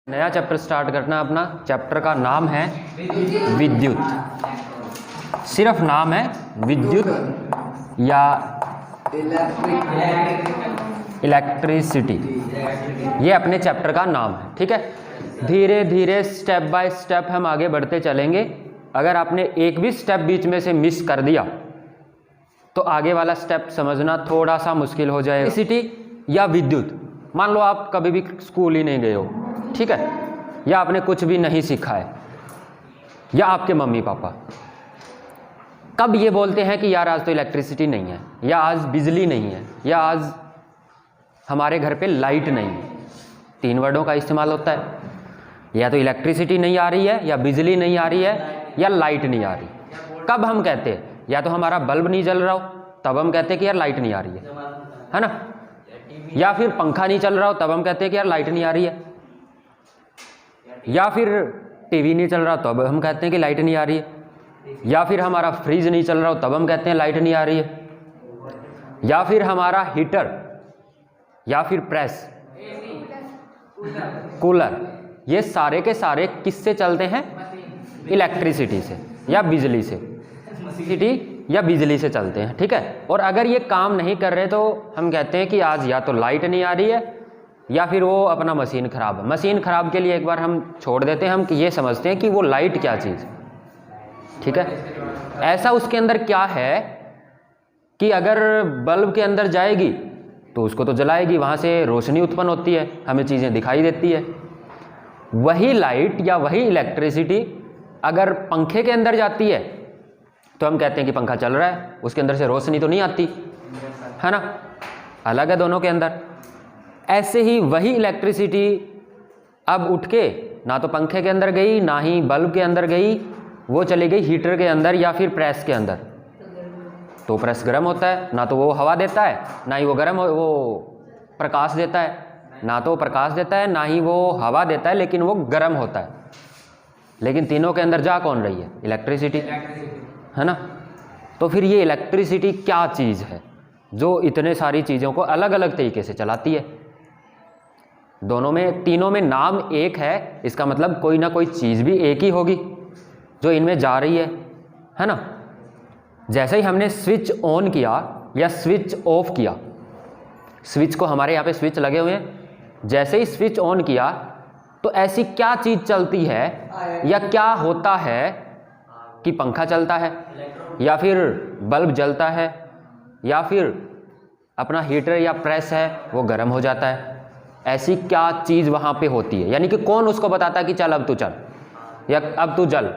नया chapter start करना। अपना चैप्टर का नाम है विद्युत, सिर्फ नाम है विद्युत या इलेक्ट्रिसिटी, ये अपने चैप्टर का नाम है। ठीक है, धीरे धीरे स्टेप बाय स्टेप हम आगे बढ़ते चलेंगे। अगर आपने एक भी स्टेप बीच में से मिस कर दिया तो आगे वाला स्टेप समझना थोड़ा सा मुश्किल हो जाएगा। इलेक्ट्रिसिटी या विद्युत, मान लो आप कभी भी स्कूल ही नहीं गए हो, ठीक है, या आपने कुछ भी नहीं सीखा है, या आपके मम्मी पापा कब ये बोलते हैं कि यार आज तो इलेक्ट्रिसिटी नहीं है, या आज बिजली नहीं है, या आज हमारे घर पे लाइट नहीं है। 3 वर्डों का इस्तेमाल होता है, या तो इलेक्ट्रिसिटी नहीं आ रही है, या बिजली नहीं आ रही है, या लाइट नहीं आ रही। कब हम कहते हैं? या तो हमारा बल्ब नहीं जल रहा हो तब हम कहते हैं कि यार लाइट नहीं आ रही है ना, या फिर पंखा नहीं चल रहा हो तब हम कहते हैं कि यार लाइट नहीं आ रही है, या फिर टीवी नहीं चल रहा हो तब हम कहते हैं कि लाइट नहीं आ रही है, या फिर हमारा फ्रिज नहीं चल रहा हो तब हम कहते हैं लाइट नहीं आ रही है, या फिर हमारा हीटर, या फिर प्रेस, कूलर, ये सारे के सारे किससे चलते हैं? इलेक्ट्रिसिटी से या बिजली से, इलेक्ट्रिसिटी या बिजली से चलते हैं। ठीक है, और अगर ये काम नहीं कर रहे तो हम कहते हैं कि आज या तो लाइट नहीं आ रही है, या फिर वो अपना मशीन ख़राब है। मशीन ख़राब के लिए एक बार हम छोड़ देते हैं, हम कि ये समझते हैं कि वो लाइट क्या चीज़। ठीक है, ऐसा उसके अंदर क्या है कि अगर बल्ब के अंदर जाएगी तो उसको तो जलाएगी, वहाँ से रोशनी उत्पन्न होती है, हमें चीज़ें दिखाई देती है। वही लाइट या वही इलेक्ट्रिसिटी अगर पंखे के अंदर जाती है तो हम कहते हैं कि पंखा चल रहा है, उसके अंदर से रोशनी तो नहीं आती है ना, अलग है दोनों के अंदर। ऐसे ही वही इलेक्ट्रिसिटी अब उठ के ना तो पंखे के अंदर गई, ना ही बल्ब के अंदर गई, वो चली गई हीटर के अंदर या फिर प्रेस के अंदर। तो प्रेस गर्म होता है, ना तो वो हवा देता है, ना ही वो प्रकाश देता है, ना तो प्रकाश देता है ना ही वो हवा देता है, लेकिन वो गर्म होता है। लेकिन तीनों के अंदर जा कौन रही है? इलेक्ट्रिसिटी, है ना। तो फिर ये इलेक्ट्रिसिटी क्या चीज़ है जो इतने सारी चीज़ों को अलग अलग तरीके से चलाती है? दोनों में, तीनों में नाम एक है, इसका मतलब कोई ना कोई चीज़ भी एक ही होगी जो इनमें जा रही है ना। जैसे ही हमने स्विच ऑन किया या स्विच ऑफ किया, स्विच को हमारे यहाँ पे स्विच लगे हुए हैं, जैसे ही स्विच ऑन किया तो ऐसी क्या चीज़ चलती है या क्या होता है कि पंखा चलता है, या फिर बल्ब जलता है, या फिर अपना हीटर या प्रेस है वो गर्म हो जाता है। ऐसी क्या चीज़ वहाँ पे होती है? यानी कि कौन उसको बताता है कि चल अब तू चल, या अब तू जल,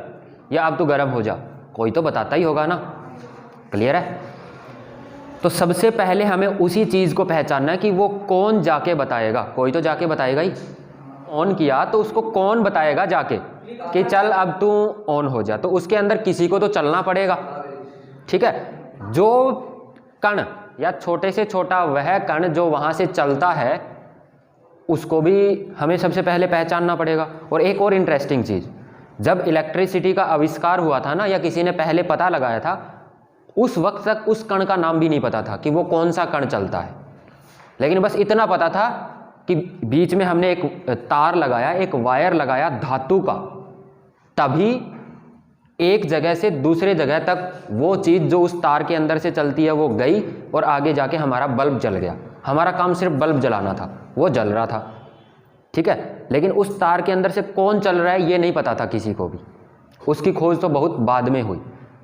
या अब तू गर्म हो जा? कोई तो बताता ही होगा ना। क्लियर है? तो सबसे पहले हमें उसी चीज़ को पहचानना है कि वो कौन जाके बताएगा। कोई तो जाके बताएगा ही। ऑन किया तो उसको कौन बताएगा जाके कि चल अब तू ऑन हो जा? तो उसके अंदर किसी को तो चलना पड़ेगा। ठीक है, जो कण या छोटे से छोटा वह कण जो वहाँ से चलता है उसको भी हमें सबसे पहले पहचानना पड़ेगा। और एक और इंटरेस्टिंग चीज़, जब इलेक्ट्रिसिटी का आविष्कार हुआ था ना, या किसी ने पहले पता लगाया था, उस वक्त तक उस कण का नाम भी नहीं पता था कि वो कौन सा कण चलता है। लेकिन बस इतना पता था कि बीच में हमने एक तार लगाया, एक वायर लगाया धातु का, तभी एक जगह से दूसरे जगह तक वो चीज़ जो उस तार के अंदर से चलती है वो गई, और आगे जाके हमारा बल्ब जल गया। हमारा काम सिर्फ बल्ब जलाना था, वो जल रहा था। ठीक है, लेकिन उस तार के अंदर से कौन चल रहा है ये नहीं पता था किसी को भी। उसकी खोज तो बहुत बाद में हुई,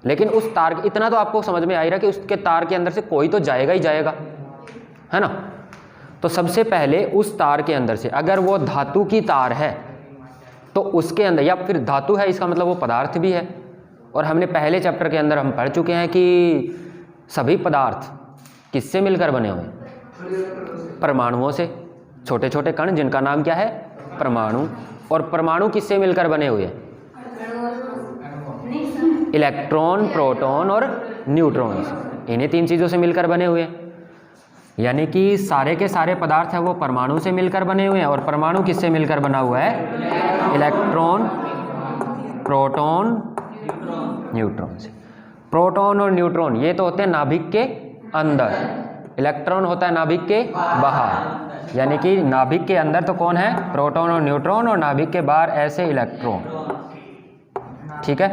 लेकिन उस तार, इतना तो आपको समझ में आ ही रहा कि उसके तार के अंदर से कोई तो जाएगा ही जाएगा, है ना। तो सबसे पहले उस तार के अंदर से, अगर वो धातु की तार है तो उसके अंदर, या फिर धातु है इसका मतलब वो पदार्थ भी है। और हमने पहले चैप्टर के अंदर हम पढ़ चुके हैं कि सभी पदार्थ किससे मिलकर बने हुए हैं? परमाणुओं से। छोटे छोटे कण जिनका नाम क्या है? परमाणु। और परमाणु किससे मिलकर बने हुए हैं? इलेक्ट्रॉन, प्रोटॉन और न्यूट्रॉन्स। इन्हीं 3 चीज़ों से मिलकर बने हुए हैं। यानी कि सारे के सारे पदार्थ है वो परमाणु से मिलकर बने हुए हैं। और परमाणु किससे मिलकर बना हुआ है? इलेक्ट्रॉन, प्रोटॉन, न्यूट्रॉन से। प्रोटॉन और न्यूट्रॉन ये तो होते हैं नाभिक के अंदर, इलेक्ट्रॉन होता है नाभिक के बाहर, यानी कि नाभिक के अंदर तो कौन है, प्रोटॉन और न्यूट्रॉन, और नाभिक के बाहर ऐसे इलेक्ट्रॉन। ठीक है,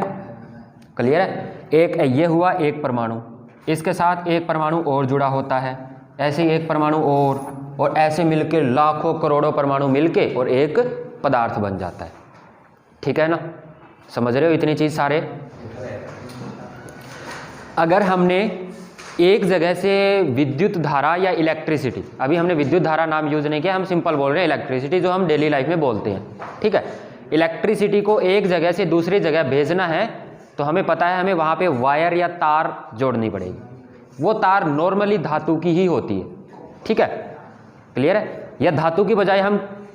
क्लियर है। एक ये हुआ एक परमाणु, इसके साथ एक परमाणु और जुड़ा होता है, ऐसे ही एक परमाणु और ऐसे मिलके लाखों करोड़ों परमाणु मिलके और एक पदार्थ बन जाता है। ठीक है ना, समझ रहे हो इतनी चीज सारे। अगर हमने एक जगह से विद्युत धारा या इलेक्ट्रिसिटी, अभी हमने विद्युत धारा नाम यूज नहीं किया, हम सिंपल बोल रहे हैं इलेक्ट्रिसिटी, जो हम डेली लाइफ में बोलते हैं। ठीक है, इलेक्ट्रिसिटी को एक जगह से दूसरी जगह भेजना है तो हमें पता है हमें वहाँ पे वायर या तार जोड़नी पड़ेगी। वो तार नॉर्मली धातु की ही होती है। ठीक है, क्लियर है। या धातु की बजाय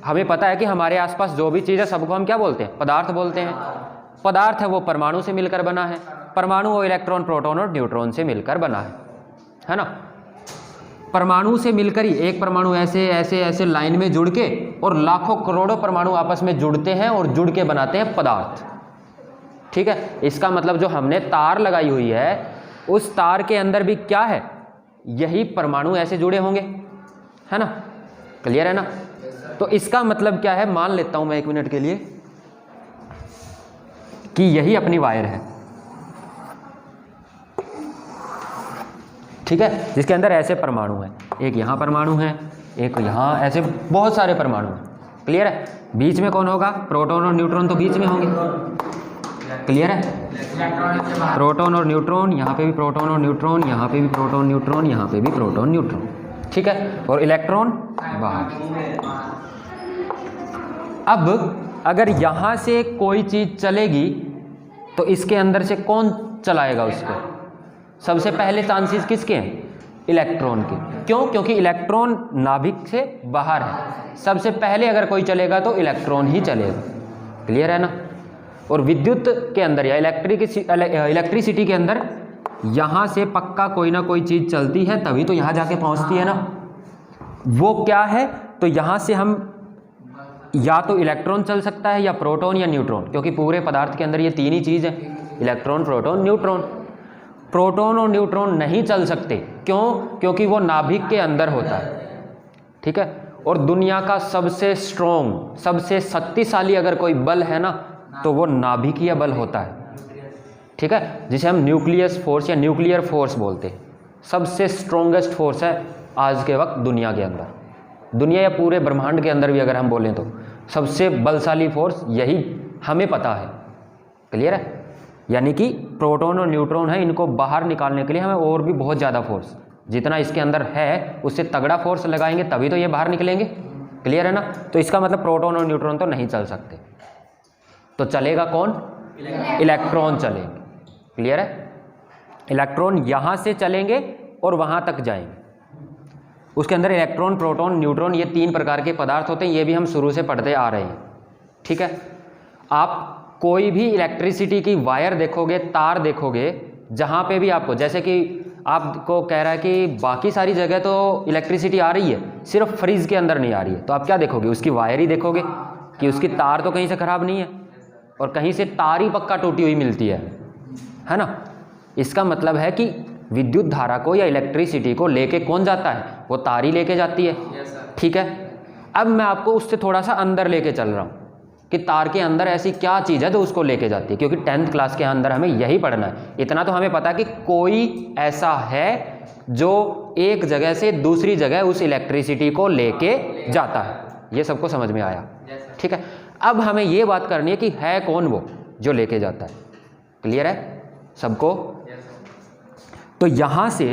हमें पता है कि हमारे आसपास जो भी चीज़ है सबको हम क्या बोलते हैं, पदार्थ बोलते हैं। पदार्थ है वो परमाणु से मिलकर बना है, परमाणु वो इलेक्ट्रॉन प्रोटॉन और न्यूट्रॉन से मिलकर बना है ना। परमाणु से मिलकर ही एक परमाणु ऐसे ऐसे ऐसे लाइन में जुड़ के और लाखों करोड़ों परमाणु आपस में जुड़ते हैं और जुड़ के बनाते हैं पदार्थ। ठीक है, इसका मतलब जो हमने तार लगाई हुई है उस तार के अंदर भी क्या है, यही परमाणु ऐसे जुड़े होंगे, है ना। क्लियर है ना। तो इसका मतलब क्या है, मान लेता हूं मैं 1 मिनट के लिए कि यही अपनी वायर है। ठीक है, जिसके अंदर ऐसे परमाणु हैं, एक यहाँ परमाणु है, एक यहाँ, ऐसे बहुत सारे परमाणु हैं। क्लियर है। बीच में कौन होगा, प्रोटॉन और न्यूट्रॉन तो बीच में होंगे। क्लियर है, प्रोटॉन और न्यूट्रॉन, यहाँ पे भी प्रोटॉन और न्यूट्रॉन, यहाँ पे भी प्रोटॉन न्यूट्रॉन, यहाँ पे भी प्रोटॉन न्यूट्रॉन। ठीक है, और इलेक्ट्रॉन बाहर। अब अगर यहाँ से कोई चीज चलेगी तो इसके अंदर से कौन चलाएगा उसको, सबसे पहले चांसेस किसके हैं, इलेक्ट्रॉन के। क्यों, क्योंकि इलेक्ट्रॉन नाभिक से बाहर है, सबसे पहले अगर कोई चलेगा तो इलेक्ट्रॉन ही चलेगा। क्लियर है ना। और विद्युत के अंदर या इलेक्ट्रिसिटी के अंदर यहाँ से पक्का कोई ना कोई चीज़ चलती है तभी तो यहाँ जाके पहुँचती है ना। वो क्या है, तो यहाँ से हम या तो इलेक्ट्रॉन चल सकता है या प्रोटॉन या न्यूट्रॉन, क्योंकि पूरे पदार्थ के अंदर ये तीन ही चीज़ है, इलेक्ट्रॉन प्रोटॉन न्यूट्रॉन। प्रोटॉन और न्यूट्रॉन नहीं चल सकते, क्यों, क्योंकि वो नाभिक के अंदर होता है। ठीक है, और दुनिया का सबसे स्ट्रॉन्ग, सबसे शक्तिशाली अगर कोई बल है ना तो वो नाभिकीय बल होता है। ठीक है, जिसे हम न्यूक्लियस फोर्स या न्यूक्लियर फोर्स बोलते हैं। सबसे स्ट्रॉन्गेस्ट फोर्स है आज के वक्त दुनिया के अंदर, दुनिया या पूरे ब्रह्मांड के अंदर भी अगर हम बोलें तो सबसे बलशाली फोर्स यही हमें पता है। क्लियर है। यानी कि प्रोटॉन और न्यूट्रॉन है, इनको बाहर निकालने के लिए हमें और भी बहुत ज़्यादा फोर्स, जितना इसके अंदर है उससे तगड़ा फोर्स लगाएंगे तभी तो ये बाहर निकलेंगे। क्लियर है ना। तो इसका मतलब प्रोटॉन और न्यूट्रॉन तो नहीं चल सकते, तो चलेगा कौन, इलेक्ट्रॉन चलेंगे। क्लियर है। इलेक्ट्रॉन यहाँ से चलेंगे और वहाँ तक जाएंगे। उसके अंदर इलेक्ट्रॉन प्रोटॉन न्यूट्रॉन ये 3 प्रकार के पदार्थ होते हैं, ये भी हम शुरू से पढ़ते आ रहे हैं। ठीक है, आप कोई भी इलेक्ट्रिसिटी की वायर देखोगे, तार देखोगे, जहाँ पे भी आपको, जैसे कि आपको कह रहा है कि बाकी सारी जगह तो इलेक्ट्रिसिटी आ रही है, सिर्फ फ्रिज के अंदर नहीं आ रही है, तो आप क्या देखोगे, उसकी वायर ही देखोगे कि उसकी तार तो कहीं से ख़राब नहीं है और कहीं से तार ही पक्का टूटी हुई मिलती है ना। इसका मतलब है कि विद्युत धारा को या इलेक्ट्रिसिटी को लेके कौन जाता है, वो तार ही लेके जाती है। ठीक है, अब मैं आपको उससे थोड़ा सा अंदर लेके चल रहा हूँ कि तार के अंदर ऐसी क्या चीज़ है जो उसको लेके जाती है, क्योंकि 10th क्लास के अंदर हमें यही पढ़ना है। इतना तो हमें पता है कि कोई ऐसा है जो एक जगह से दूसरी जगह उस इलेक्ट्रिसिटी को लेके जाता है, ये सबको समझ में आया। ठीक है, अब हमें ये बात करनी है कि है कौन वो जो लेके जाता है। क्लियर है सबको। तो यहाँ से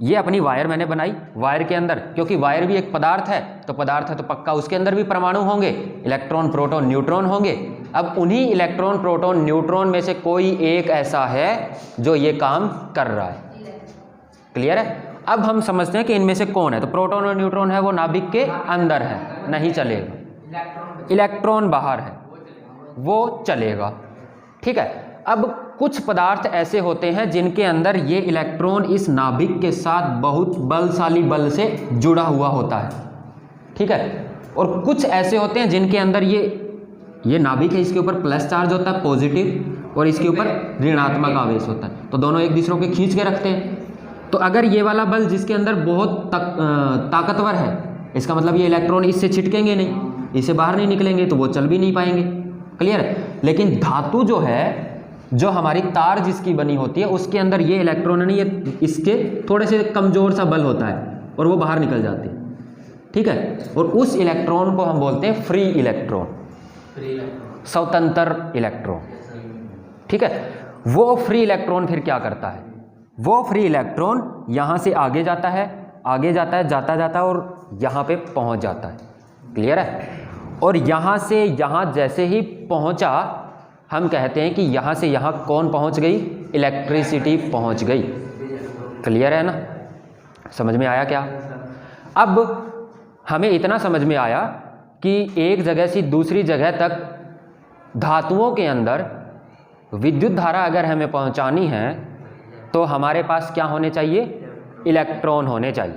ये अपनी वायर मैंने बनाई, वायर के अंदर, क्योंकि वायर भी एक पदार्थ है, तो पदार्थ है तो पक्का उसके अंदर भी परमाणु होंगे, इलेक्ट्रॉन प्रोटॉन न्यूट्रॉन होंगे। अब उन्हीं इलेक्ट्रॉन प्रोटॉन न्यूट्रॉन में से कोई एक ऐसा है जो ये काम कर रहा है। क्लियर है। अब हम समझते हैं कि इनमें से कौन है, तो प्रोटॉन और न्यूट्रॉन है वो नाभिक के अंदर है, नहीं चलेगा। इलेक्ट्रॉन बाहर है, वो चलेगा। ठीक है, अब कुछ पदार्थ ऐसे होते हैं जिनके अंदर ये इलेक्ट्रॉन इस नाभिक के साथ बहुत बलशाली बल से जुड़ा हुआ होता है। ठीक है, और कुछ ऐसे होते हैं जिनके अंदर ये नाभिक है, इसके ऊपर प्लस चार्ज होता है पॉजिटिव, और इसके ऊपर ऋणात्मक आवेश होता है, तो दोनों एक दूसरे को खींच के रखते हैं। तो अगर ये वाला बल जिसके अंदर बहुत ताकतवर है, इसका मतलब ये इलेक्ट्रॉन इससे छिटकेंगे नहीं, इससे बाहर नहीं निकलेंगे, तो वो चल भी नहीं पाएंगे। क्लियर है। लेकिन धातु जो है, जो हमारी तार जिसकी बनी होती है, उसके अंदर ये इलेक्ट्रॉन नहीं, ये इसके थोड़े से कमज़ोर सा बल होता है और वो बाहर निकल जाते हैं। ठीक है। और उस इलेक्ट्रॉन को हम बोलते हैं फ्री इलेक्ट्रॉन, स्वतंत्र इलेक्ट्रॉन। ठीक है। वो फ्री इलेक्ट्रॉन फिर क्या करता है, वो फ्री इलेक्ट्रॉन यहाँ से आगे जाता है, आगे जाता है, जाता जाता और यहाँ पे पहुँच जाता है। क्लियर है। और यहाँ से यहाँ जैसे ही पहुँचा, हम कहते हैं कि यहाँ से यहाँ कौन पहुँच गई, इलेक्ट्रिसिटी पहुँच गई। क्लियर है ना, समझ में आया क्या। अब हमें इतना समझ में आया कि एक जगह से दूसरी जगह तक धातुओं के अंदर विद्युत धारा अगर हमें पहुंचानी है तो हमारे पास क्या होने चाहिए, इलेक्ट्रॉन होने चाहिए।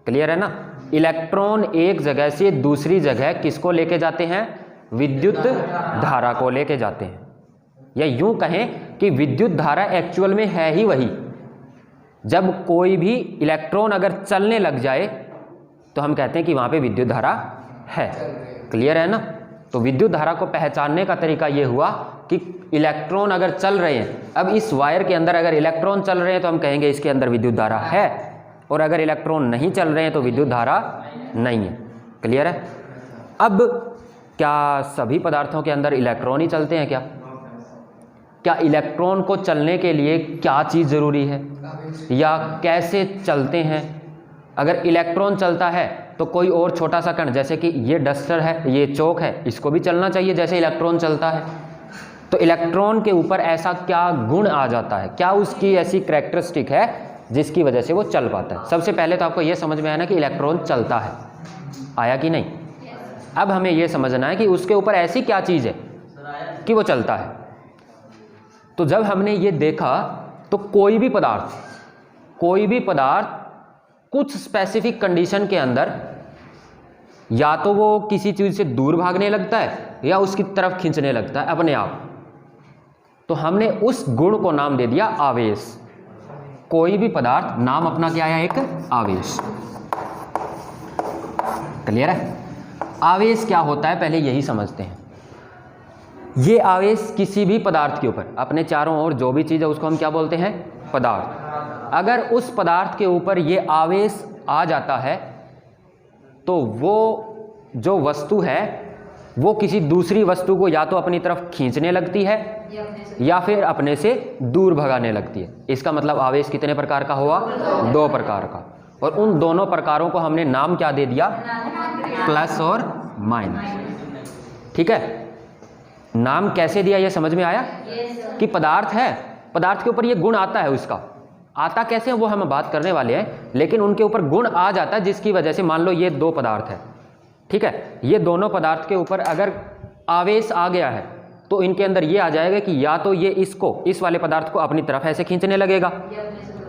क्लियर है ना। इलेक्ट्रॉन एक जगह से दूसरी जगह किसको लेके जाते हैं, विद्युत धारा को लेके जाते हैं। या यूं कहें कि विद्युत धारा एक्चुअल में है ही वही। जब कोई भी इलेक्ट्रॉन अगर चलने लग जाए तो हम कहते हैं कि वहाँ पे विद्युत धारा है। क्लियर है ना। तो विद्युत धारा को पहचानने का तरीका ये हुआ कि इलेक्ट्रॉन अगर चल रहे हैं, अब इस वायर के अंदर अगर इलेक्ट्रॉन चल रहे हैं तो हम कहेंगे इसके अंदर विद्युत धारा है, और अगर इलेक्ट्रॉन नहीं चल रहे हैं तो विद्युत धारा नहीं है। क्लियर है। अब क्या सभी पदार्थों के अंदर इलेक्ट्रॉन ही चलते हैं क्या इलेक्ट्रॉन को चलने के लिए क्या चीज़ ज़रूरी है, या कैसे चलते हैं। अगर इलेक्ट्रॉन चलता है तो कोई और छोटा सा कण, जैसे कि ये डस्टर है, ये चौक है, इसको भी चलना चाहिए जैसे इलेक्ट्रॉन चलता है। तो इलेक्ट्रॉन के ऊपर ऐसा क्या गुण आ जाता है, क्या उसकी ऐसी कैरेक्टरिस्टिक है जिसकी वजह से वो चल पाता है। सबसे पहले तो आपको ये समझ में आया ना कि इलेक्ट्रॉन चलता है, आया कि नहीं। अब हमें ये समझना है कि उसके ऊपर ऐसी क्या चीज़ है कि वो चलता है। तो जब हमने ये देखा तो कोई भी पदार्थ कुछ स्पेसिफिक कंडीशन के अंदर या तो वो किसी चीज़ से दूर भागने लगता है या उसकी तरफ खींचने लगता है अपने आप। तो हमने उस गुण को नाम दे दिया आवेश। कोई भी पदार्थ नाम अपना क्या है, एक आवेश। क्लियर है। आवेश क्या होता है पहले यही समझते हैं। ये आवेश किसी भी पदार्थ के ऊपर, अपने चारों ओर जो भी चीज़ है उसको हम क्या बोलते हैं, पदार्थ। अगर उस पदार्थ के ऊपर ये आवेश आ जाता है तो वो जो वस्तु है वो किसी दूसरी वस्तु को या तो अपनी तरफ खींचने लगती है या फिर अपने से दूर भगाने लगती है। इसका मतलब आवेश कितने प्रकार का हुआ, 2 प्रकार का। और उन दोनों प्रकारों को हमने नाम क्या दे दिया, प्लस और माइनस। ठीक है। नाम कैसे दिया ये समझ में आया कि पदार्थ है, पदार्थ के ऊपर ये गुण आता है, उसका आता कैसे वो हम बात करने वाले हैं, लेकिन उनके ऊपर गुण आ जाता है जिसकी वजह से मान लो ये 2 पदार्थ है। ठीक है। ये दोनों पदार्थ के ऊपर अगर आवेश आ गया है तो इनके अंदर ये आ जाएगा कि या तो ये इसको, इस वाले पदार्थ को अपनी तरफ ऐसे खींचने लगेगा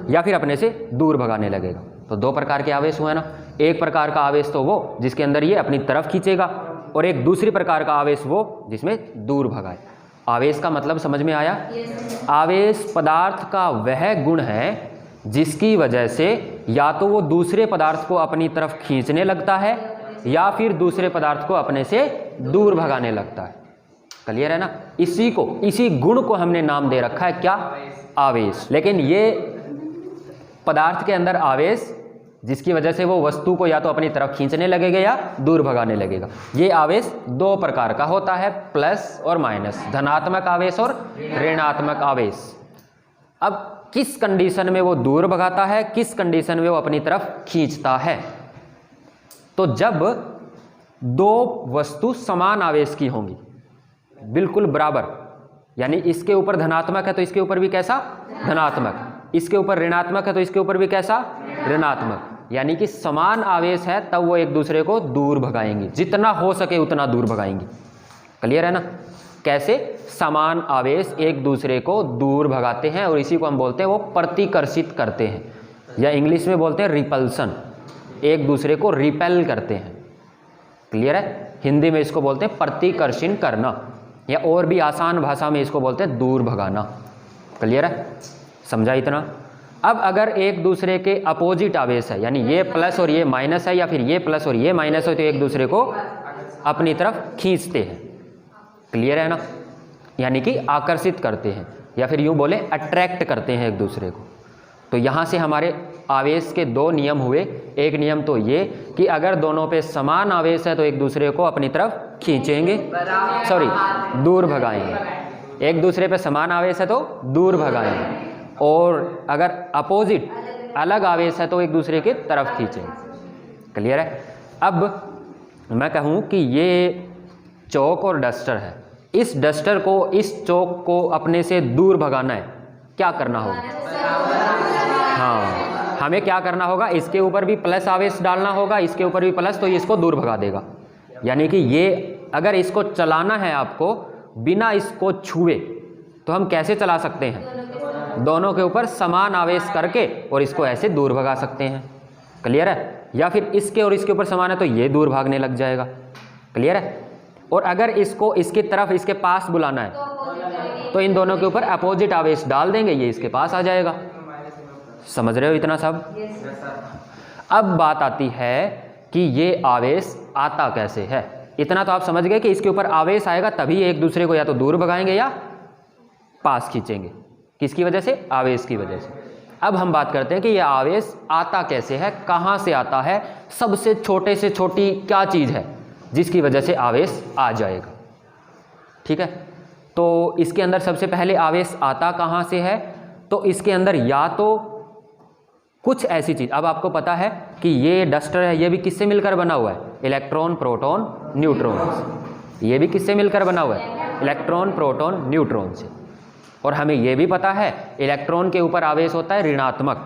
या फिर अपने से दूर भगाने लगेगा। तो 2 प्रकार के आवेश हुए ना। एक प्रकार का आवेश तो वो जिसके अंदर ये अपनी तरफ खींचेगा, और एक दूसरी प्रकार का आवेश वो जिसमें दूर भगाए। आवेश का मतलब समझ में आया। आवेश पदार्थ का वह गुण है जिसकी वजह से या तो वो दूसरे पदार्थ को अपनी तरफ खींचने लगता है या फिर दूसरे पदार्थ को अपने से दूर भगाने लगता है। क्लियर है ना। इसी गुण को हमने नाम दे रखा है क्या, आवेश। लेकिन ये पदार्थ के अंदर आवेश जिसकी वजह से वो वस्तु को या तो अपनी तरफ खींचने लगेगा या दूर भगाने लगेगा। ये आवेश 2 प्रकार का होता है, प्लस और माइनस, धनात्मक आवेश और ऋणात्मक आवेश। अब किस कंडीशन में वो दूर भगाता है, किस कंडीशन में वो अपनी तरफ खींचता है। तो जब 2 वस्तु समान आवेश की होंगी, बिल्कुल बराबर, यानी इसके ऊपर धनात्मक है तो इसके ऊपर भी कैसा, धनात्मक, इसके ऊपर ऋणात्मक है तो इसके ऊपर भी कैसा, ऋणात्मक, यानी कि समान आवेश है, तब वो एक दूसरे को दूर भगाएंगे, जितना हो सके उतना दूर भगाएंगे। क्लियर है ना। कैसे, समान आवेश एक दूसरे को दूर भगाते हैं और इसी को हम बोलते हैं वो प्रतिकर्षित करते हैं, या इंग्लिश में बोलते हैं रिपल्सन, एक दूसरे को रिपेल करते हैं। क्लियर है। हिंदी में इसको बोलते हैं प्रतिकर्षण करना, या और भी आसान भाषा में इसको बोलते हैं दूर भगाना। क्लियर है, समझा इतना। अब अगर एक दूसरे के अपोजिट आवेश है, यानी ये प्लस और ये माइनस है, या फिर ये प्लस और ये माइनस है, तो एक दूसरे को अपनी तरफ खींचते हैं। क्लियर है ना? यानी कि आकर्षित करते हैं, या फिर यूँ बोले अट्रैक्ट करते हैं एक दूसरे को। तो यहाँ से हमारे आवेश के दो नियम हुए। एक नियम तो ये कि अगर दोनों पे समान आवेश है तो एक दूसरे को अपनी तरफ खींचेंगे, दूर भगाएंगे। एक दूसरे पे समान आवेश है तो दूर भगाएंगे, और अगर अपोजिट अलग आवेश है तो एक दूसरे की तरफ खींचेंगे। क्लियर है? अब मैं कहूँ कि ये चौक और डस्टर है, इस डस्टर को, इस चौक को अपने से दूर भगाना है, क्या करना होगा? हाँ, हमें क्या करना होगा? इसके ऊपर भी प्लस आवेश डालना होगा, इसके ऊपर भी प्लस, तो ये इसको दूर भगा देगा। यानी कि ये अगर इसको चलाना है आपको बिना इसको छुए, तो हम कैसे चला सकते हैं? दोनों के ऊपर समान आवेश करके और इसको ऐसे दूर भगा सकते हैं। क्लियर है? या फिर इसके और इसके ऊपर समान है तो ये दूर भागने लग जाएगा। क्लियर है? और अगर इसको इसकी तरफ, इसके पास बुलाना है तो इन दोनों के ऊपर अपोजिट आवेश डाल देंगे, ये इसके पास आ जाएगा। समझ रहे हो इतना सब? अब बात आती है कि ये आवेश आता कैसे है। इतना तो आप समझ गए कि इसके ऊपर आवेश आएगा तभी एक दूसरे को या तो दूर भगाएंगे या पास खींचेंगे। किसकी वजह से? आवेश की वजह से। अब हम बात करते हैं कि यह आवेश आता कैसे है, कहाँ से आता है, सबसे छोटे से छोटी क्या चीज़ है जिसकी वजह से आवेश आ जाएगा। ठीक है? तो इसके अंदर सबसे पहले आवेश आता कहाँ से है? तो इसके अंदर या तो कुछ ऐसी चीज़, अब आपको पता है कि ये डस्टर है, ये भी किससे मिलकर बना हुआ है? Electron, proton, neutron. ये भी किससे मिलकर बना हुआ है? इलेक्ट्रॉन, प्रोटॉन, न्यूट्रॉन से। और हमें ये भी पता है इलेक्ट्रॉन के ऊपर आवेश होता है ऋणात्मक,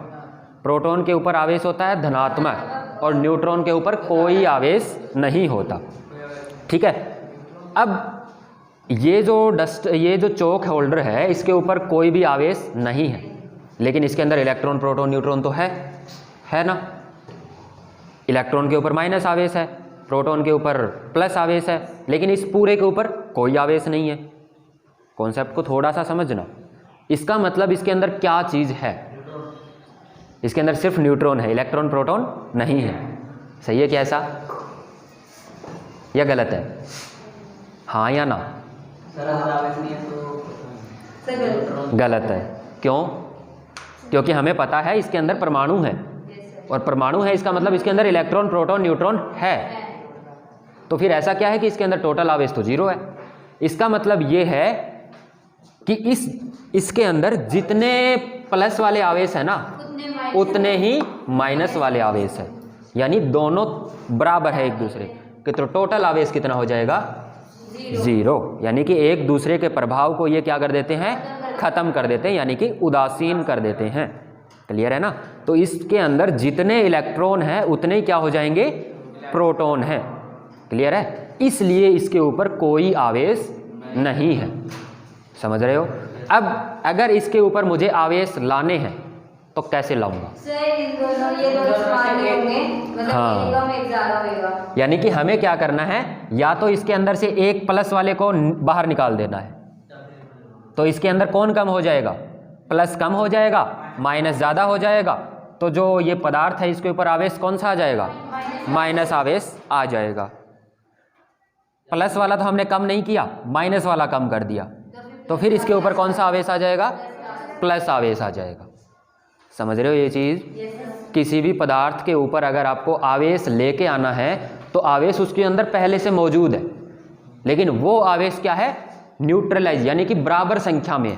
प्रोटॉन के ऊपर आवेश होता है धनात्मक, और न्यूट्रॉन के ऊपर कोई आवेश नहीं होता। ठीक है? अब ये जो चौक होल्डर है, इसके ऊपर कोई भी आवेश नहीं है, लेकिन इसके अंदर इलेक्ट्रॉन, प्रोटॉन, न्यूट्रॉन तो है ना? इलेक्ट्रॉन के ऊपर माइनस आवेश है, प्रोटॉन के ऊपर प्लस आवेश है, लेकिन इस पूरे के ऊपर कोई आवेश नहीं है। कॉन्सेप्ट को थोड़ा सा समझना। इसका मतलब इसके अंदर क्या चीज़ है? इसके अंदर सिर्फ न्यूट्रॉन है, इलेक्ट्रॉन, प्रोटॉन नहीं है। सही है क्या ऐसा, या गलत है? हाँ या ना? गलत है। क्यों? क्योंकि हमें पता है इसके अंदर परमाणु है, और परमाणु है इसका मतलब इसके अंदर इलेक्ट्रॉन, प्रोटॉन, न्यूट्रॉन है। तो फिर ऐसा क्या है कि इसके अंदर टोटल आवेश तो जीरो है। इसका मतलब ये है कि इसके अंदर जितने प्लस वाले आवेश है ना, उतने ही माइनस वाले आवेश है, यानी दोनों बराबर है एक दूसरे के। तो टोटल आवेश कितना हो जाएगा? जीरो। यानी कि एक दूसरे के प्रभाव को ये क्या कर देते हैं? खत्म कर देते हैं, यानी कि उदासीन कर देते हैं। क्लियर है ना? तो इसके अंदर जितने इलेक्ट्रॉन हैं उतने ही क्या हो जाएंगे? प्रोटॉन हैं। क्लियर है? इसलिए इसके ऊपर कोई आवेश नहीं है। समझ रहे हो? अब अगर इसके ऊपर मुझे आवेश लाने हैं तो कैसे लाऊंगा? हाँ, यानी कि हमें क्या करना है? या तो इसके अंदर से एक प्लस वाले को बाहर निकाल देना है, तो इसके अंदर कौन कम हो जाएगा? प्लस कम हो जाएगा, माइनस ज़्यादा हो जाएगा। तो जो ये पदार्थ है इसके ऊपर आवेश कौन सा आ जाएगा? माइनस आवेश आ जाएगा। प्लस वाला तो हमने कम नहीं किया, माइनस वाला कम कर दिया, तो फिर इसके ऊपर कौन सा आवेश आ जाएगा? प्लस आवेश आ जाएगा। समझ रहे हो ये चीज़? किसी भी पदार्थ के ऊपर अगर आपको आवेश लेके आना है तो आवेश उसके अंदर पहले से मौजूद है, लेकिन वो आवेश क्या है? न्यूट्रलाइज, यानी कि बराबर संख्या में है।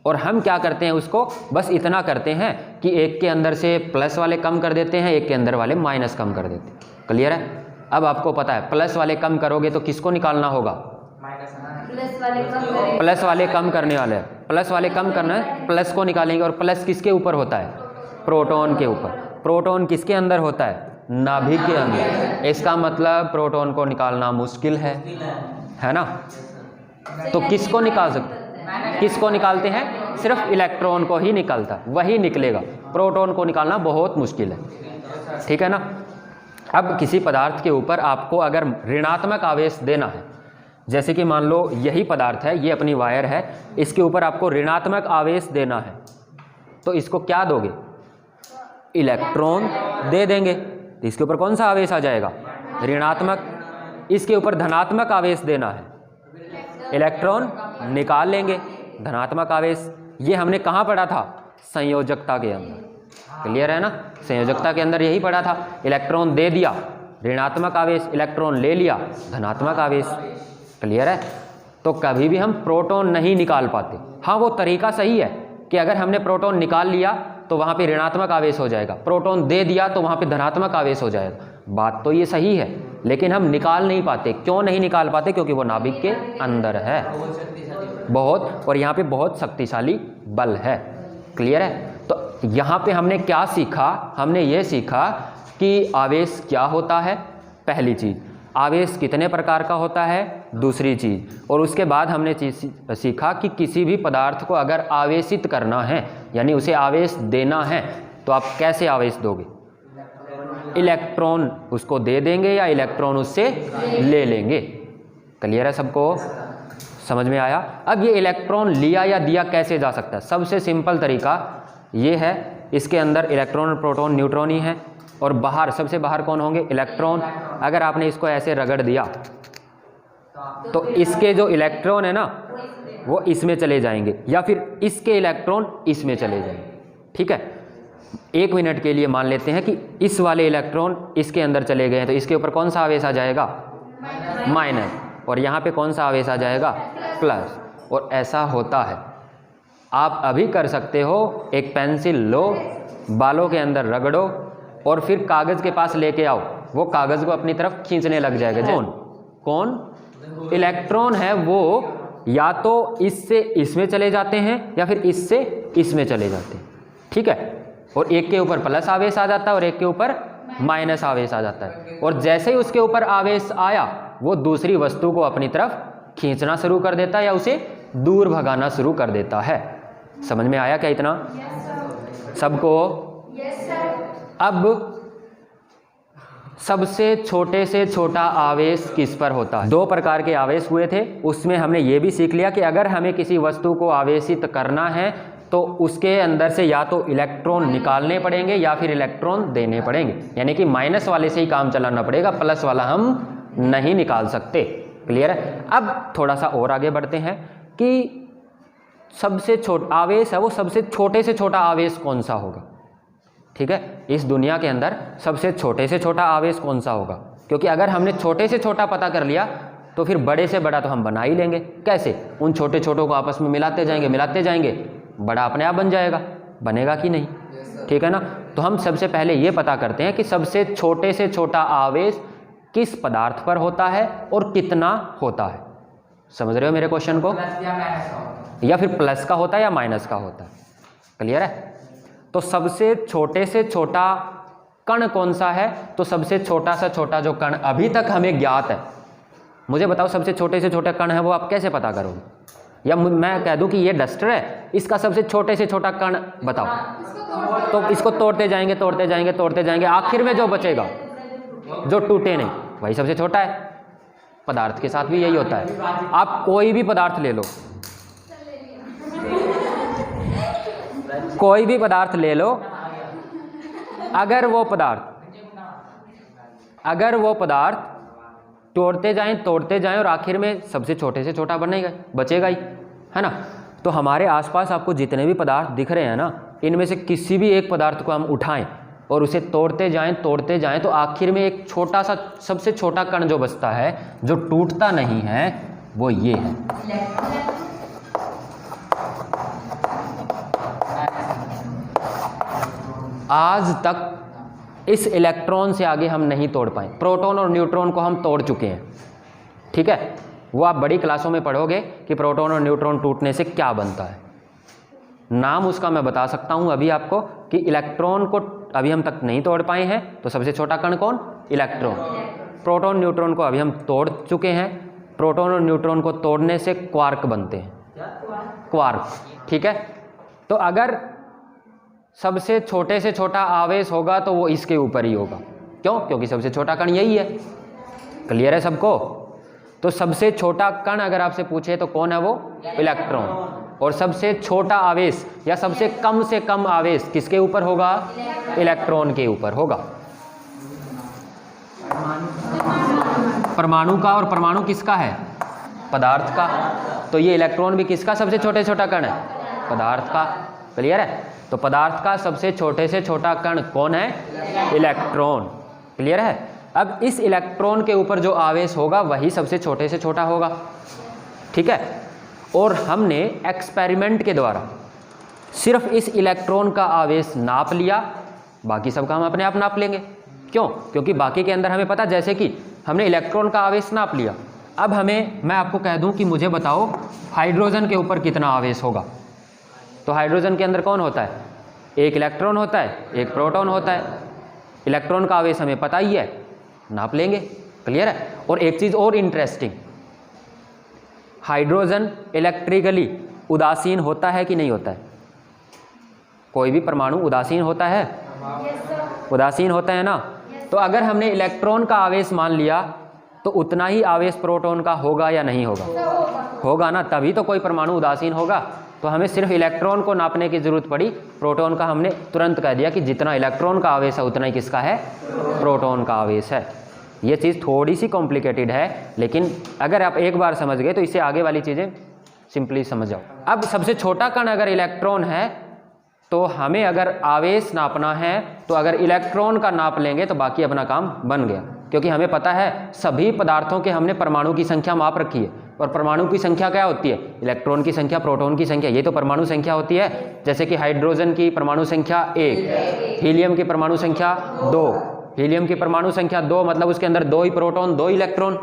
और हम क्या करते हैं? उसको बस इतना करते हैं कि एक के अंदर से प्लस वाले कम कर देते हैं, एक के अंदर वाले माइनस कम कर देते हैं। क्लियर है? अब आपको पता है प्लस वाले कम करोगे तो किसको निकालना होगा? प्लस वाले कम करने वाले हैं। प्लस वाले कम करना है, प्लस को निकालेंगे, और प्लस किसके ऊपर होता है? प्रोटॉन के ऊपर। प्रोटॉन किसके अंदर होता है? नाभिक के अंदर। इसका मतलब प्रोटॉन को निकालना मुश्किल है ना? तो किसको निकाल सकते? किसको निकालते हैं? सिर्फ इलेक्ट्रॉन को ही निकालता, वही निकलेगा। प्रोटॉन को निकालना बहुत मुश्किल है। ठीक है ना? अब किसी पदार्थ के ऊपर आपको अगर ऋणात्मक आवेश देना है, जैसे कि मान लो यही पदार्थ है, ये अपनी वायर है, इसके ऊपर आपको ऋणात्मक आवेश देना है, तो इसको क्या दोगे? इलेक्ट्रॉन दे देंगे। तो इसके ऊपर कौन सा आवेश आ जाएगा? ऋणात्मक। इसके ऊपर धनात्मक आवेश देना है, इलेक्ट्रॉन निकाल लेंगे, धनात्मक आवेश। ये हमने कहाँ पढ़ा था? संयोजकता के अंदर। क्लियर है ना? संयोजकता के अंदर यही पढ़ा था। इलेक्ट्रॉन दे दिया ऋणात्मक आवेश, इलेक्ट्रॉन ले लिया धनात्मक आवेश। क्लियर है? तो कभी भी हम प्रोटॉन नहीं निकाल पाते। हाँ, वो तरीका सही है कि अगर हमने प्रोटॉन निकाल लिया तो वहाँ पे ऋणात्मक आवेश हो जाएगा, प्रोटॉन दे दिया तो वहाँ पे धनात्मक आवेश हो जाएगा। बात तो ये सही है, लेकिन हम निकाल नहीं पाते। क्यों नहीं निकाल पाते? क्योंकि वो नाभिक के अंदर है बहुत, और यहाँ पे बहुत शक्तिशाली बल है। क्लियर है? तो यहाँ पे हमने क्या सीखा? हमने ये सीखा कि आवेश क्या होता है, पहली चीज़। आवेश कितने प्रकार का होता है, दूसरी चीज़। और उसके बाद हमने सीखा कि किसी भी पदार्थ को अगर आवेशित करना है, यानी उसे आवेश देना है, तो आप कैसे आवेश दोगे? इलेक्ट्रॉन उसको दे देंगे या इलेक्ट्रॉन उससे ले लेंगे। क्लियर है सबको? समझ में आया? अब ये इलेक्ट्रॉन लिया या दिया कैसे जा सकता है? सबसे सिंपल तरीका ये है, इसके अंदर इलेक्ट्रॉन, प्रोटॉन, न्यूट्रॉन ही है, और बाहर, सबसे बाहर कौन होंगे? इलेक्ट्रॉन। अगर आपने इसको ऐसे रगड़ दिया तो इसके जो इलेक्ट्रॉन है ना वो इसमें चले जाएंगे, या फिर इसके इलेक्ट्रॉन इसमें चले जाएंगे। ठीक है? 1 मिनट के लिए मान लेते हैं कि इस वाले इलेक्ट्रॉन इसके अंदर चले गए हैं, तो इसके ऊपर कौन सा आवेश आ जाएगा? माइनस। और यहाँ पे कौन सा आवेश आ जाएगा? प्लस। और ऐसा होता है। आप अभी कर सकते हो, एक पेंसिल लो, बालों के अंदर रगड़ो और फिर कागज़ के पास लेके आओ, वो कागज़ को अपनी तरफ खींचने लग जाएगा। कौन? इलेक्ट्रॉन है वो या तो इससे इसमें चले जाते हैं या फिर इससे इसमें चले जाते हैं। ठीक है? और एक के ऊपर प्लस आवेश आ जाता है और एक के ऊपर माइनस आवेश आ जाता है। और जैसे ही उसके ऊपर आवेश आया, वो दूसरी वस्तु को अपनी तरफ खींचना शुरू कर देता है या उसे दूर भगाना शुरू कर देता है। समझ में आया क्या इतना? सबको? अब सबसे छोटे से छोटा आवेश किस पर होता है? 2 प्रकार के आवेश हुए थे, उसमें हमने ये भी सीख लिया कि अगर हमें किसी वस्तु को आवेशित करना है तो उसके अंदर से या तो इलेक्ट्रॉन निकालने पड़ेंगे या फिर इलेक्ट्रॉन देने पड़ेंगे, यानी कि माइनस वाले से ही काम चलाना पड़ेगा, प्लस वाला हम नहीं निकाल सकते। क्लियर है? अब थोड़ा सा और आगे बढ़ते हैं कि सबसे छोटा आवेश है वो सबसे छोटे से छोटा आवेश कौन सा होगा? ठीक है? इस दुनिया के अंदर सबसे छोटे से छोटा आवेश कौन सा होगा? क्योंकि अगर हमने छोटे से छोटा पता कर लिया तो फिर बड़े से बड़ा तो हम बना ही लेंगे। कैसे? उन छोटे छोटों को आपस में मिलाते जाएंगे, बड़ा अपने आप बन जाएगा। बनेगा कि नहीं? ठीक है ना? तो हम सबसे पहले ये पता करते हैं कि सबसे छोटे से छोटा आवेश किस पदार्थ पर होता है और कितना होता है। समझ रहे हो मेरे क्वेश्चन को? या फिर प्लस का होता है या माइनस का होता है। क्लियर है? तो सबसे छोटे से छोटा कण कौन सा है? तो सबसे छोटा सा छोटा जो कण अभी तक हमें ज्ञात है, मुझे बताओ सबसे छोटे से छोटा कण है वो आप कैसे पता करोगे? या मैं कह दूं कि ये डस्टर है, इसका सबसे छोटे से छोटा कण बताओ, तो इसको तोड़ते जाएंगे, आखिर में जो बचेगा, जो टूटे नहीं, वही सबसे छोटा है। पदार्थ के साथ भी यही होता है। आप कोई भी पदार्थ ले लो, कोई भी पदार्थ ले लो, अगर वो पदार्थ तोड़ते जाएं और आखिर में सबसे छोटे से छोटा बचेगा ही, है ना? तो हमारे आसपास आपको जितने भी पदार्थ दिख रहे हैं ना, इनमें से किसी भी एक पदार्थ को हम उठाएं और उसे तोड़ते जाएं तो आखिर में एक छोटा सा सबसे छोटा कण जो बचता है, जो टूटता नहीं है, वो ये है। आज तक इस इलेक्ट्रॉन से आगे हम नहीं तोड़ पाए। प्रोटॉन और न्यूट्रॉन को हम तोड़ चुके हैं। ठीक है? वो आप बड़ी क्लासों में पढ़ोगे कि प्रोटॉन और न्यूट्रॉन टूटने से क्या बनता है। नाम उसका मैं बता सकता हूं अभी आपको कि इलेक्ट्रॉन को अभी हम तक नहीं तोड़ पाए हैं, तो सबसे छोटा कण कौन? इलेक्ट्रॉन। प्रोटॉन न्यूट्रॉन को अभी हम तोड़ चुके हैं। प्रोटॉन और न्यूट्रॉन को तोड़ने से क्वार्क बनते हैं, क्वार्क। ठीक है? तो अगर सबसे छोटे से छोटा आवेश होगा तो वो इसके ऊपर ही होगा। क्यों? क्योंकि सबसे छोटा कण यही है। क्लियर है सबको? तो सबसे छोटा कण अगर आपसे पूछे तो कौन है वो? इलेक्ट्रॉन। और सबसे छोटा आवेश या सबसे कम से कम आवेश किसके ऊपर होगा? इलेक्ट्रॉन के ऊपर होगा। परमाणु का, और परमाणु किसका है? पदार्थ का। तो ये इलेक्ट्रॉन भी किसका सबसे छोटे छोटा कण है? पदार्थ का। क्लियर है? तो पदार्थ का सबसे छोटे से छोटा कण कौन है? इलेक्ट्रॉन। क्लियर है? अब इस इलेक्ट्रॉन के ऊपर जो आवेश होगा वही सबसे छोटे से छोटा होगा। ठीक है? और हमने एक्सपेरिमेंट के द्वारा सिर्फ इस इलेक्ट्रॉन का आवेश नाप लिया, बाकी सब का हम अपने आप नाप लेंगे। क्यों? क्योंकि बाकी के अंदर हमें पता, जैसे कि हमने इलेक्ट्रॉन का आवेश नाप लिया, अब मैं आपको कह दूं कि मुझे बताओ हाइड्रोजन के ऊपर कितना आवेश होगा। तो हाइड्रोजन के अंदर कौन होता है? एक इलेक्ट्रॉन होता है, एक प्रोटॉन होता है। इलेक्ट्रॉन का आवेश हमें पता ही है, नाप लेंगे। क्लियर है? और एक चीज़ और इंटरेस्टिंग, हाइड्रोजन इलेक्ट्रिकली उदासीन होता है कि नहीं होता है? कोई भी परमाणु उदासीन होता है? उदासीन होता है ना। तो अगर हमने इलेक्ट्रॉन का आवेश मान लिया तो उतना ही आवेश प्रोटॉन का होगा या नहीं होगा? होगा ना, तभी तो कोई परमाणु उदासीन होगा। तो हमें सिर्फ इलेक्ट्रॉन को नापने की जरूरत पड़ी, प्रोटॉन का हमने तुरंत कह दिया कि जितना इलेक्ट्रॉन का आवेश है उतना ही किसका है? प्रोटॉन का आवेश है। ये चीज़ थोड़ी सी कॉम्प्लिकेटेड है, लेकिन अगर आप एक बार समझ गए तो इससे आगे वाली चीज़ें सिंपली समझ जाओ। अब सबसे छोटा कण अगर इलेक्ट्रॉन है तो हमें अगर आवेश नापना है तो अगर इलेक्ट्रॉन का नाप लेंगे तो बाकी अपना काम बन गया, क्योंकि हमें पता है सभी पदार्थों के हमने परमाणु की संख्या माप रखी है। और परमाणु की संख्या क्या होती है? इलेक्ट्रॉन की संख्या, प्रोटॉन की संख्या, ये तो परमाणु संख्या होती है। जैसे कि हाइड्रोजन की परमाणु संख्या 1, हीलियम की परमाणु संख्या 2। हीलियम की परमाणु संख्या 2 मतलब उसके अंदर 2 ही प्रोटॉन 2 इलेक्ट्रॉन।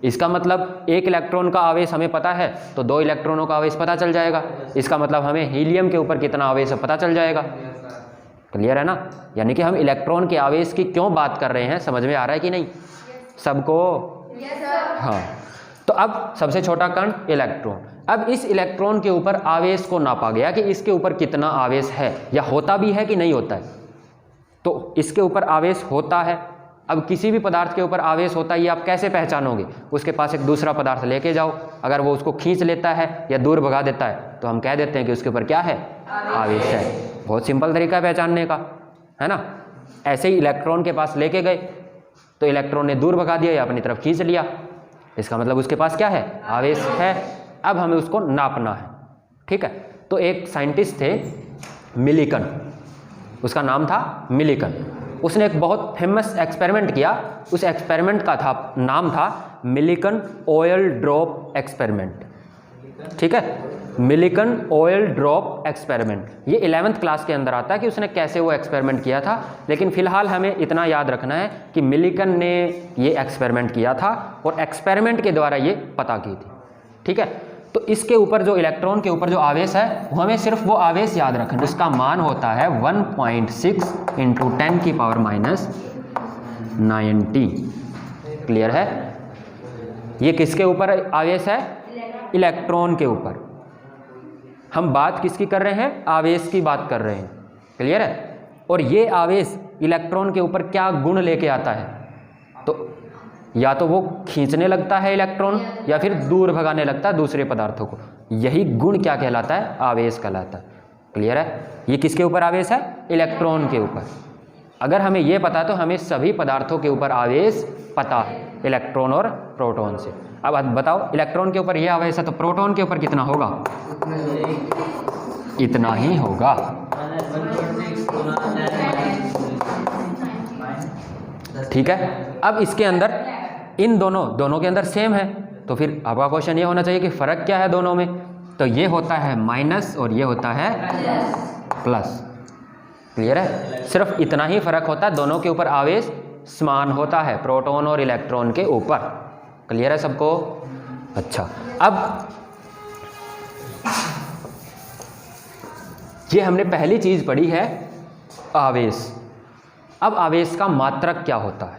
इसका मतलब एक इलेक्ट्रॉन का आवेश हमें पता है तो 2 इलेक्ट्रॉनों का आवेश पता चल जाएगा। इसका मतलब हमें हीलियम के ऊपर कितना आवेश है पता चल जाएगा। क्लियर है ना? यानी कि हम इलेक्ट्रॉन के आवेश की क्यों बात कर रहे हैं, समझ में आ रहा है कि नहीं सबको? हाँ। तो अब सबसे छोटा कण इलेक्ट्रॉन। अब इस इलेक्ट्रॉन के ऊपर आवेश को नापा गया कि इसके ऊपर कितना आवेश है, या होता भी है कि नहीं होता है। तो इसके ऊपर आवेश होता है। अब किसी भी पदार्थ के ऊपर आवेश होता है, ये आप कैसे पहचानोगे? उसके पास एक दूसरा पदार्थ लेके जाओ, अगर वो उसको खींच लेता है या दूर भगा देता है तो हम कह देते हैं कि उसके ऊपर क्या है? आवेश है। बहुत सिंपल तरीका है पहचानने का, है ना? ऐसे ही इलेक्ट्रॉन के पास लेके गए तो इलेक्ट्रॉन ने दूर भगा दिया या अपनी तरफ खींच लिया, इसका मतलब उसके पास क्या है? आवेश है। अब हमें उसको नापना है। ठीक है? तो एक साइंटिस्ट थे मिलिकन, उसका नाम था मिलिकन। उसने एक बहुत फेमस एक्सपेरिमेंट किया। उस एक्सपेरिमेंट का नाम था मिलिकन ऑयल ड्रॉप एक्सपेरिमेंट। ठीक है? मिलिकन ऑयल ड्रॉप एक्सपेरिमेंट, ये 11th क्लास के अंदर आता है कि उसने कैसे वो एक्सपेरिमेंट किया था। लेकिन फिलहाल हमें इतना याद रखना है कि मिलिकन ने ये एक्सपेरिमेंट किया था और एक्सपेरिमेंट के द्वारा ये पता की थी। ठीक है? तो इसके ऊपर जो इलेक्ट्रॉन के ऊपर जो आवेश है वो हमें सिर्फ वो आवेश याद रखना, उसका मान होता है 1.6 × 10⁻90। क्लियर है? ये किसके ऊपर आवेश है? इलेक्ट्रॉन के ऊपर। हम बात किसकी कर रहे हैं? आवेश की बात कर रहे हैं। क्लियर है? और ये आवेश इलेक्ट्रॉन के ऊपर क्या गुण लेके आता है? तो या तो वो खींचने लगता है इलेक्ट्रॉन या फिर दूर भगाने लगता है दूसरे पदार्थों को। यही गुण क्या कहलाता है? आवेश कहलाता है। क्लियर है? ये किसके ऊपर आवेश है? इलेक्ट्रॉन के ऊपर। अगर हमें ये पता तो हमें सभी पदार्थों के ऊपर आवेश पता है, इलेक्ट्रॉन और प्रोटॉन से। अब बताओ इलेक्ट्रॉन के ऊपर ये आवेश है तो प्रोटॉन के ऊपर कितना होगा? इतना ही होगा। ठीक है? अब इसके अंदर इन दोनों के अंदर सेम है, तो फिर आपका क्वेश्चन ये होना चाहिए कि फ़र्क क्या है दोनों में? तो ये होता है माइनस और ये होता है प्लस। क्लियर है? सिर्फ इतना ही फ़र्क होता है, दोनों के ऊपर आवेश समान होता है, प्रोटॉन और इलेक्ट्रॉन के ऊपर। क्लियर है सबको? अच्छा, अब ये हमने पहली चीज़ पढ़ी है आवेश। अब आवेश का मात्रक क्या होता है?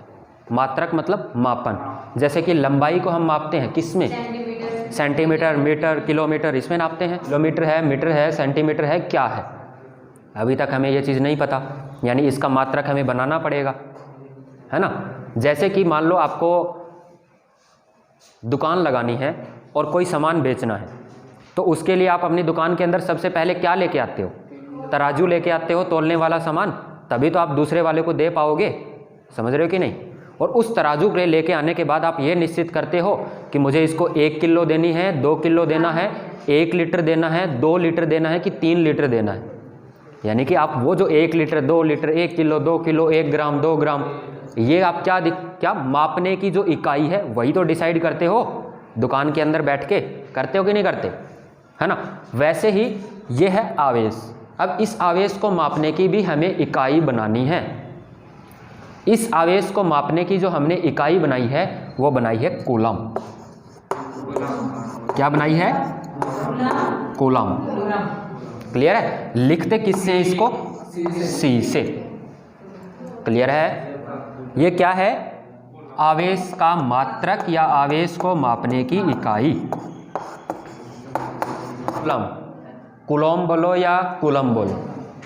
मात्रक मतलब मापन। जैसे कि लंबाई को हम मापते हैं किस में? सेंटीमीटर, मीटर, किलोमीटर, इसमें नापते हैं। किलोमीटर है, मीटर है, सेंटीमीटर है, क्या है? अभी तक हमें ये चीज़ नहीं पता, यानी इसका मात्रक हमें बनाना पड़ेगा, है ना? जैसे कि मान लो आपको दुकान लगानी है और कोई सामान बेचना है, तो उसके लिए आप अपनी दुकान के अंदर सबसे पहले क्या लेके आते हो? तराजू लेके आते हो, तौलने वाला सामान, तभी तो आप दूसरे वाले को दे पाओगे। समझ रहे हो कि नहीं? और उस तराजू पे लेके आने के बाद आप ये निश्चित करते हो कि मुझे इसको 1 किलो देनी है, 2 किलो देना है, 1 लीटर देना है, 2 लीटर देना है कि 3 लीटर देना है। यानी कि आप वो जो 1 लीटर, 2 लीटर, 1 किलो, 2 किलो, 1 ग्राम, 2 ग्राम, ये आप क्या मापने की जो इकाई है वही तो डिसाइड करते हो दुकान के अंदर बैठ के। करते हो कि नहीं करते? है ना? वैसे ही ये है आवेश। अब इस आवेश को मापने की भी हमें इकाई बनानी है। इस आवेश को मापने की जो हमने इकाई बनाई है वो बनाई है कूलम। क्या बनाई है? कूलम। क्लियर है? लिखते किससे इसको? सी से। क्लियर है? ये क्या है? आवेश का मात्रक या आवेश को मापने की इकाई। कूलम, कूलम बोलो या कूलम बोलो,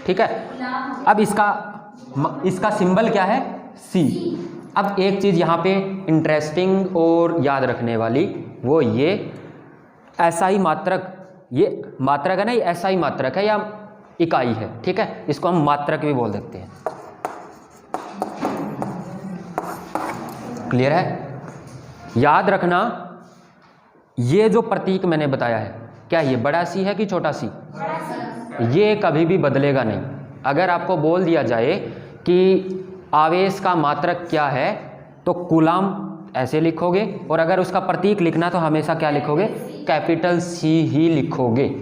ठीक है। अब इसका सिंबल क्या है? सी। अब एक चीज़ यहाँ पे इंटरेस्टिंग और याद रखने वाली, वो ये एसआई मात्रक, ये मात्रक है ना, ये एसआई मात्रक है या इकाई है, ठीक है। इसको हम मात्रक भी बोल सकते हैं। क्लियर है? याद रखना, ये जो प्रतीक मैंने बताया है, क्या ये बड़ा सी है कि छोटा सी? ये कभी भी बदलेगा नहीं। अगर आपको बोल दिया जाए कि आवेश का मात्रक क्या है, तो कूलम ऐसे लिखोगे, और अगर उसका प्रतीक लिखना तो हमेशा क्या लिखोगे? कैपिटल सी ही लिखोगे।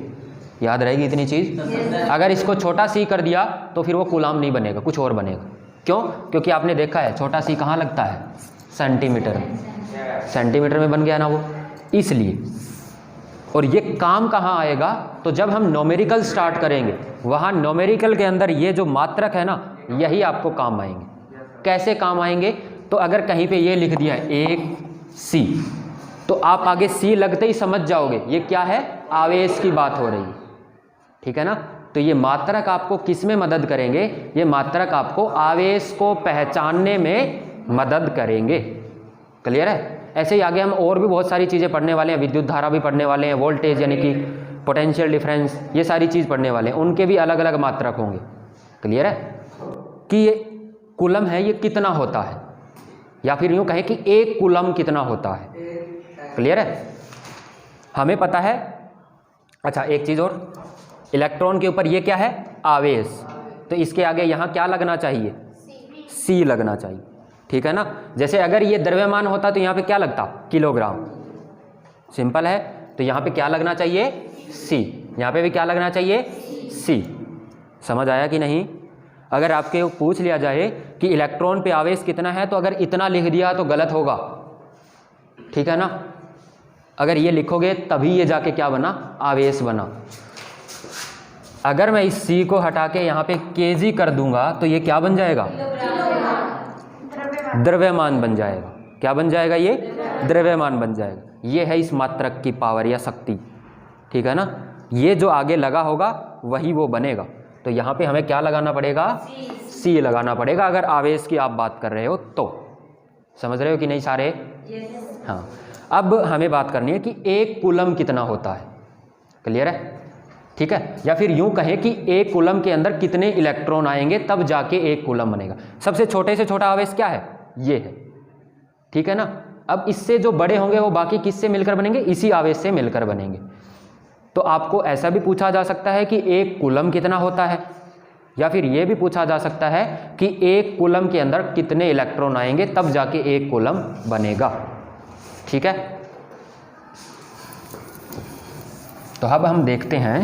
याद रहेगी इतनी चीज़। अगर इसको छोटा सी कर दिया तो फिर वो कूलम नहीं बनेगा, कुछ और बनेगा। क्यों? क्योंकि आपने देखा है छोटा सी कहाँ लगता है? सेंटीमीटर में। सेंटीमीटर में बन गया ना वो, इसलिए। और ये काम कहाँ आएगा? तो जब हम न्यूमेरिकल स्टार्ट करेंगे, वहाँ न्यूमेरिकल के अंदर ये जो मात्रक है ना, यही आपको काम आएंगे। कैसे काम आएंगे? तो अगर कहीं पे ये लिख दिया है 1 सी, तो आप आगे सी लगते ही समझ जाओगे ये क्या है? आवेश की बात हो रही है, ठीक है ना। तो ये मात्रक आपको किस में मदद करेंगे? ये मात्रक आपको आवेश को पहचानने में मदद करेंगे। क्लियर है? ऐसे ही आगे हम और भी बहुत सारी चीज़ें पढ़ने वाले हैं। विद्युत धारा भी पढ़ने वाले हैं, वोल्टेज यानी कि पोटेंशियल डिफरेंस, ये सारी चीज़ पढ़ने वाले हैं। उनके भी अलग अलग मात्रक होंगे। क्लियर है? कि ये कूलम है, ये कितना होता है, या फिर यूँ कहें कि 1 कूलम कितना होता है। क्लियर है? हमें पता है। अच्छा, एक चीज़ और, इलेक्ट्रॉन के ऊपर ये क्या है? आवेश। तो इसके आगे यहाँ क्या लगना चाहिए? सी लगना चाहिए, ठीक है ना। जैसे अगर ये द्रव्यमान होता तो यहाँ पे क्या लगता? किलोग्राम। सिंपल है। तो यहाँ पे क्या लगना चाहिए? सी। यहाँ पे भी क्या लगना चाहिए? सी। समझ आया कि नहीं? अगर आपके पूछ लिया जाए कि इलेक्ट्रॉन पे आवेश कितना है, तो अगर इतना लिख दिया तो गलत होगा, ठीक है ना। अगर ये लिखोगे तभी ये जाके क्या बना? आवेश बना। अगर मैं इस सी को हटा के यहाँ पे केजी कर दूंगा तो ये क्या बन जाएगा? द्रव्यमान बन जाएगा। क्या बन जाएगा? ये द्रव्यमान बन जाएगा। ये है इस मात्रक की पावर या शक्ति, ठीक है ना। ये जो आगे लगा होगा वही वो बनेगा। तो यहाँ पे हमें क्या लगाना पड़ेगा? सी लगाना पड़ेगा, अगर आवेश की आप बात कर रहे हो तो। समझ रहे हो कि नहीं सारे? हाँ। अब हमें बात करनी है कि 1 कूलम कितना होता है। क्लियर है? ठीक है। या फिर यूं कहें कि 1 कूलम के अंदर कितने इलेक्ट्रॉन आएंगे तब जाके 1 कूलम बनेगा। सबसे छोटे से छोटा आवेश क्या है? ये है, ठीक है ना। अब इससे जो बड़े होंगे वो बाकी किससे मिलकर बनेंगे? इसी आवेश से मिलकर बनेंगे। तो आपको ऐसा भी पूछा जा सकता है कि 1 कूलम कितना होता है, या फिर ये भी पूछा जा सकता है कि 1 कूलम के अंदर कितने इलेक्ट्रॉन आएंगे तब जाके 1 कूलम बनेगा, ठीक है। तो अब हम देखते हैं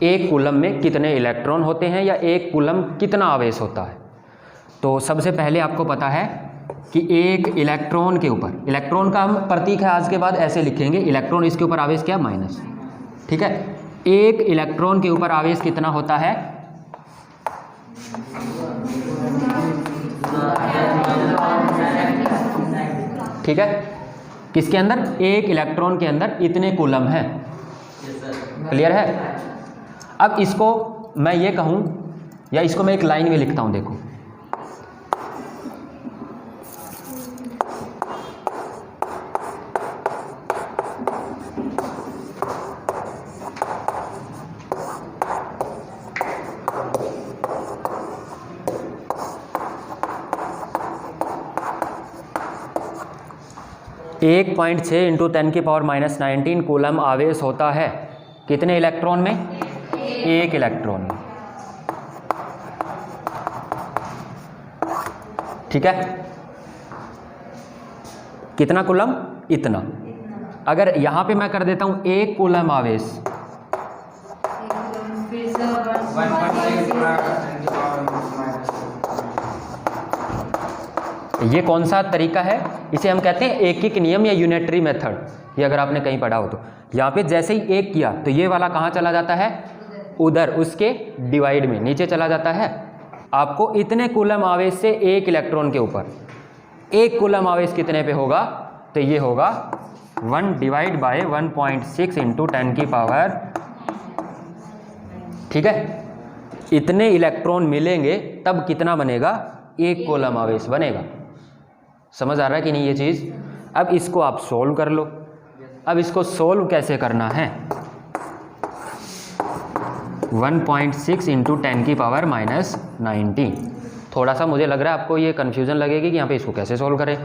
1 कूलम में कितने इलेक्ट्रॉन होते हैं, या 1 कूलम कितना आवेश होता है। तो सबसे पहले आपको पता है कि 1 इलेक्ट्रॉन के ऊपर, इलेक्ट्रॉन का हम प्रतीक है आज के बाद ऐसे लिखेंगे, इलेक्ट्रॉन, इसके ऊपर आवेश क्या? माइनस, ठीक है। 1 इलेक्ट्रॉन के ऊपर आवेश कितना होता है? ठीक है। किसके अंदर? 1 इलेक्ट्रॉन के अंदर इतने कूलम हैं। क्लियर है? अब इसको मैं ये कहूं, या इसको मैं एक लाइन में लिखता हूं, देखो। 1.6 इंटू 10⁻⁻19 कूलम आवेश होता है कितने इलेक्ट्रॉन में? एक इलेक्ट्रॉन में। ठीक है, कितना कूलम? इतना। अगर यहां पे मैं कर देता हूं 1 कूलम आवेश, ये कौन सा तरीका है? इसे हम कहते हैं एकिक नियम या यूनिटरी मेथड। ये अगर आपने कहीं पढ़ा हो तो यहाँ पे जैसे ही एक किया तो ये वाला कहाँ चला जाता है? उधर, उसके डिवाइड में नीचे चला जाता है। आपको इतने कूलम आवेश से 1 इलेक्ट्रॉन के ऊपर 1 कूलम आवेश कितने पे होगा? तो ये होगा 1 डिवाइड बाय 1.6 इंटू 10 की पावर, ठीक है, इतने इलेक्ट्रॉन मिलेंगे तब कितना बनेगा? 1 कूलम आवेश बनेगा। समझ आ रहा है कि नहीं ये चीज़? अब इसको आप सोल्व कर लो। अब इसको सोल्व कैसे करना है? 1.6 इंटू 10 की पावर -19। थोड़ा सा मुझे लग रहा है आपको ये कन्फ्यूज़न लगेगी कि यहाँ पे इसको कैसे सोल्व करें।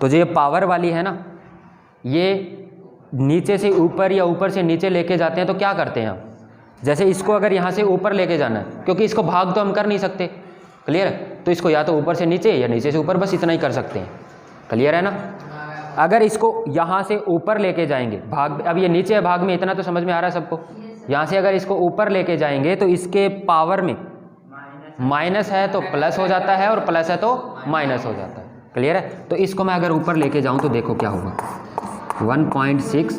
तो जो ये पावर वाली है ना, ये नीचे से ऊपर या ऊपर से नीचे लेके जाते हैं तो क्या करते हैं हम? जैसे इसको अगर यहाँ से ऊपर लेके जाना है, क्योंकि इसको भाग तो हम कर नहीं सकते, क्लियर है? तो इसको या तो ऊपर से नीचे या नीचे से ऊपर, बस इतना ही कर सकते हैं, क्लियर है ना? अगर इसको यहाँ से ऊपर लेके जाएंगे, भाग, अब ये नीचे है भाग में, इतना तो समझ में आ रहा है सबको। यहाँ से अगर इसको ऊपर लेके जाएंगे तो इसके पावर में माइनस है तो प्लस हो जाता है और प्लस है तो माइनस हो जाता है, क्लियर है? तो इसको मैं अगर ऊपर लेके जाऊँ तो देखो क्या होगा, 1.6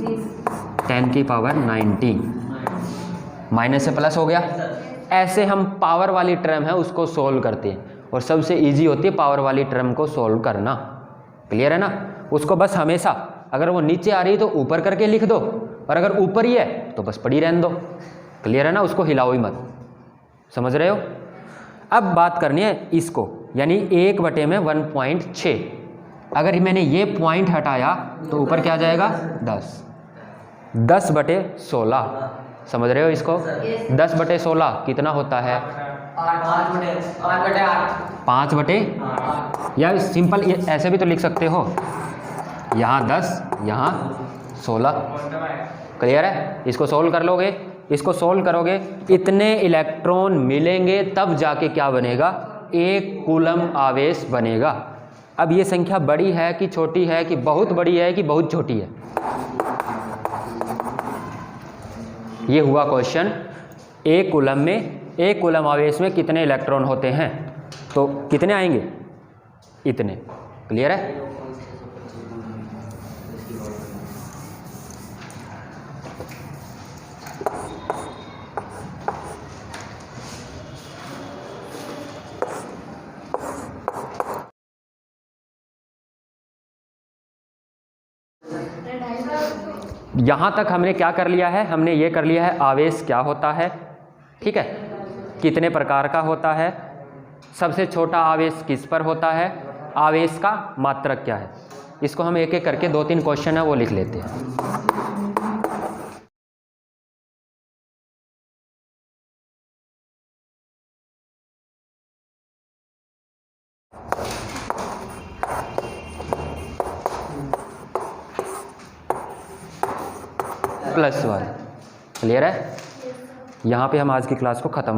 10 की पावर 19 माइनस से प्लस हो गया। ऐसे हम पावर वाली टर्म है उसको सोल्व करते हैं, और सबसे इजी होती है पावर वाली टर्म को सोल्व करना, क्लियर है ना? उसको बस हमेशा अगर वो नीचे आ रही है तो ऊपर करके लिख दो, और अगर ऊपर ही है तो बस पड़ी रहने दो, क्लियर है ना? उसको हिलाओ ही मत, समझ रहे हो? अब बात करनी है इसको, यानी 1/1.6। अगर मैंने ये पॉइंट हटाया तो ऊपर क्या आ जाएगा? 10। 10/16, समझ रहे हो इसको? 10/16 कितना होता है? 5/8 या सिंपल ऐसे भी तो लिख सकते हो, यहाँ 10 यहाँ 16, क्लियर है? इसको सोल्व कर लोगे, इसको सोल्व करोगे, इतने इलेक्ट्रॉन मिलेंगे तब जाके क्या बनेगा? 1 कूलम आवेश बनेगा। अब ये संख्या बड़ी है कि छोटी है, कि बहुत बड़ी है कि बहुत छोटी है? ये हुआ क्वेश्चन, 1 कूलम में, 1 कूलम आवेश में कितने इलेक्ट्रॉन होते हैं? तो कितने आएंगे? इतने, क्लियर है? यहाँ तक हमने क्या कर लिया है? हमने ये कर लिया है आवेश क्या होता है, ठीक है, कितने प्रकार का होता है, सबसे छोटा आवेश किस पर होता है, आवेश का मात्रक क्या है। इसको हम एक एक करके 2-3 क्वेश्चन है वो लिख लेते हैं। +1, क्लियर है? यहाँ पे हम आज की क्लास को ख़त्म कर